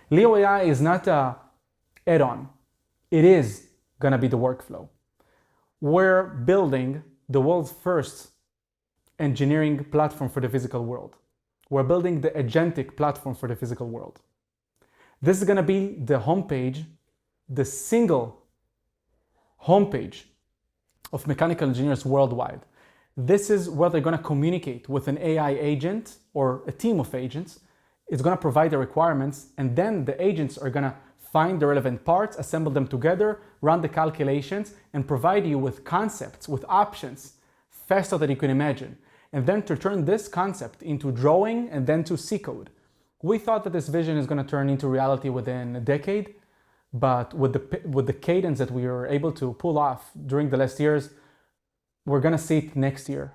Leo AI is not a add-on. It is gonna be the workflow. We're building the world's first engineering platform for the physical world. We're building the agentic platform for the physical world. This is gonna be the homepage, the single homepage of mechanical engineers worldwide. This is where they're gonna communicate with an AI agent or a team of agents. It's gonna provide the requirements, and then the agents are gonna find the relevant parts, assemble them together, run the calculations, and provide you with concepts, with options, faster than you can imagine. And then to turn this concept into drawing and then to C code. We thought that this vision is gonna turn into reality within a decade, but with the cadence that we were able to pull off during the last years, we're gonna see it next year.